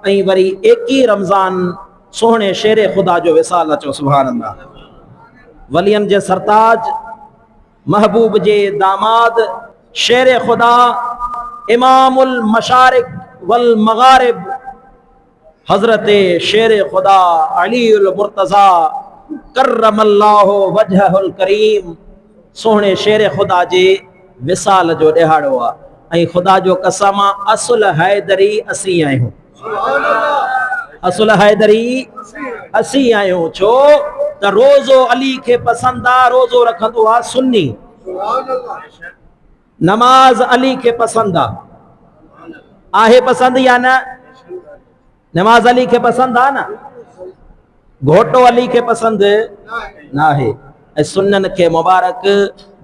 ऐं वरी 21 रमज़ान सोहणे शेर खुदा जो विसाल अचो। सुभान अल्लाह। वलियन जे सरताज महबूब जे दामाद शेर खुदा इमामुल मशारिक वल मगारिब हजरत शेर खुदा अलीउल मुर्तज़ा करमल्लाहु वजहुल करीम सोहणे शेर खुदा जे विसाल जो ॾिहाड़ो आहे। ऐं खुदा जो कसम असुल हैदरी असीं आहियूं। असुल हैदरी असीं आहियूं। छो त रोज़ो अली खे पसंदि आहे, रोज़ो रखंदो आहे सुन्नी। नमाज अली खे पसंदि आहे पसंदि या न? नमाज अली खे पसंदि आहे न? घोटो अली खे पसंदि न आहे। ऐं सुन्नन खे मुबारक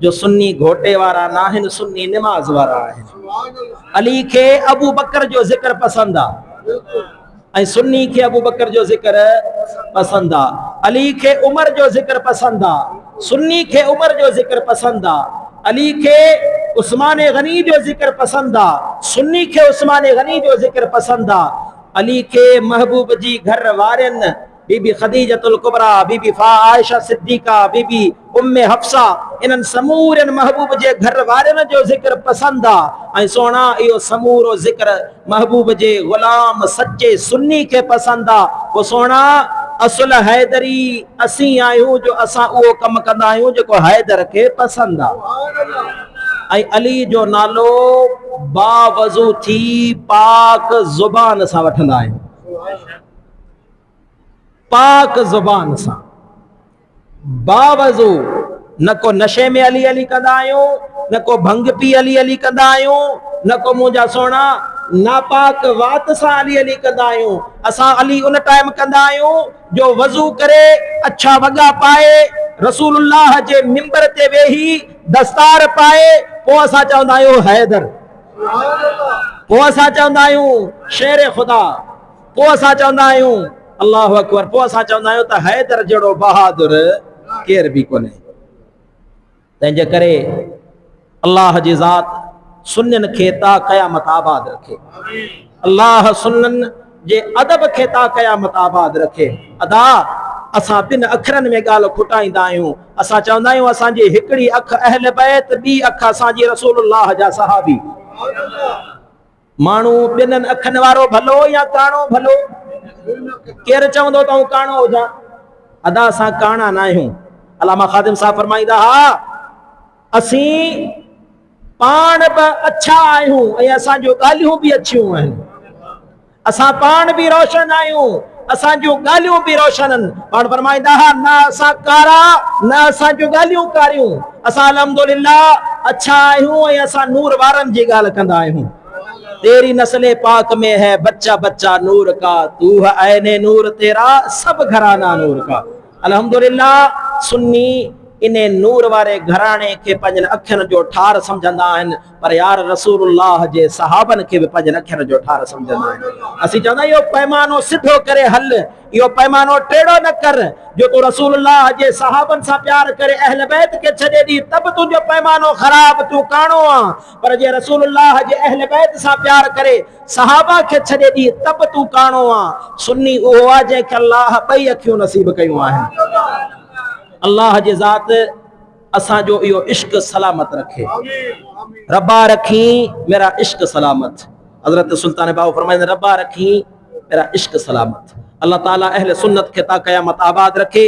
जो सुन्नी घोटे वारा न आहिनि, सुन्नी नमाज वारा आहिनि। अली खे अबू बकर जो ज़िक्र पसंदि आहे ऐं सुन्नी खे अबू बकर जो ज़िक्र पसंदि आहे। अली खे उमर जो ज़िक्र पसंदि आहे, सुन्नी खे उमर जो ज़िक्र पसंदि आहे। अली खे उस्मान गनी जो ज़िक्र पसंदि आहे, सुन्नी खे उस्मान गनी जो ज़िक्र पसंदि आहे। अली के महबूब जी घर वारन बीबी खदीजतुल कुबरा, बीबी आयशा सिद्दीका, बीबी उम्मे हफ्सा, इन्हनि समूरन महबूब जे घर वारन जो ज़िक्र पसंदि आहे। ऐं सोना इहो समूरो ज़िक्र महबूब जे गुलाम सच्चे सुन्नी खे पसंदि आहे। पोइ सोना असुल हैदरी असीं आहियूं जो असां उहो कमु कंदा आहियूं जेको हैदर खे पसंदि आहे। ऐं अली जो नालो बावज़ू थी पाक ज़ुबान सां वठंदा आहियूं। पाक ज़ुबान सां बावज़ू, न को नशे में अली अली कंदा आहियूं, न को भंग पी अली अली कंदा आहियूं, न को मुंहिंजा सोना नापाक वात सां अली अली कंदा आहियूं। असां अली उन टाइम कंदा आहियूं जो वज़ू करे अच्छा वॻा पाए रसूलुल्लाह जे मिंबर ते वेही दस्तार पाए पोइ असां चवंदा आहियूं हैदर, पोइ असां चवंदा आहियूं शेर खुदा, पोइ असां चवंदा आहियूं अल्लाहु अकबर, पोइ असां चवंदा आहियूं त हैदर जहिड़ो बहादुर केर बि कोन्हे। तंहिंजे करे अल्लाह जी ज़ात सुन्नन खे ता क़यामत आबाद रखे। अल्लाह सुन्नन जे अदब खे ता क़यामत आबाद रखे। अदा असां बिन अखरनि में ॻाल्हि खुटाईंदा आहियूं। असां चवंदा आहियूं असांजी हिकिड़ी अख अहल बैत, ॿी अख असांजी रसूलुल्लाह जा सहाबी। माण्हू ॿिन्हिनि अखनि वारो भलो या काणो भलो? केरु चवंदो त आऊं काणो हुजां? अदा असां काणा न आहियूं। अलामा खादिम साहब फरमाईंदा हा, असीं पाण बि अच्छा आहियूं ऐं असांजूं ॻाल्हियूं बि अछियूं आहिनि। असां पाण बि रोशन आहियूं, असांजूं ॻाल्हियूं बि रोशन आहिनि। पाण फरमाईंदा हा, न असां कारा न असांजूं ॻाल्हियूं कारियूं, असां अल्हम्दुलिल्लाह अच्छा आहियूं ऐं असां नूर वारनि जी ॻाल्हि कंदा आहियूं। तेरी नस्ले पाक में है बच्चा बच्चा नूर का, तू है ऐने नूर तेरा सब घराना नूर का। अल्हम्दुलिल्लाह सुन्नी इने नूर वारे घराणे खे पंहिंजनि अखियुनि जो ठार सम्झंदा आहिनि, पर यार रसूलुल्लाह जे सहाबनि खे बि पंहिंजनि अखियुनि जो ठार सम्झंदा आहिनि। असीं चवंदा आहियूं इहो पैमानो सिधो करे हल, इहो पैमानो टेढ़ो न कर। जो तूं रसूलुल्लाह जे सहाबनि सां प्यार करे अहल बैत खे छॾे ॾी तब तुंहिंजो पैमानो ख़राब, तूं काणो आहे। पर जे रसूलुल्लाह जे अहल बैत सां प्यार करे सहाबा खे छॾे ॾी तब तूं काणो आहे। सुन्नी उहो आहे जंहिंखे अल्लाह ॿई अखियूं नसीब कयूं आहिनि। अल्लाह जी ज़ात असांजो इहो इश्क सलामत रखे। रब्बा रखी मेरा इश्क सलामत। हज़रत सुल्तान बाहू फरमाइंदे रब्बा रखी मेरा इश्क सलामत। अल्लाह ताला अहले सुन्नत खे ता क़यामत आबाद रखे।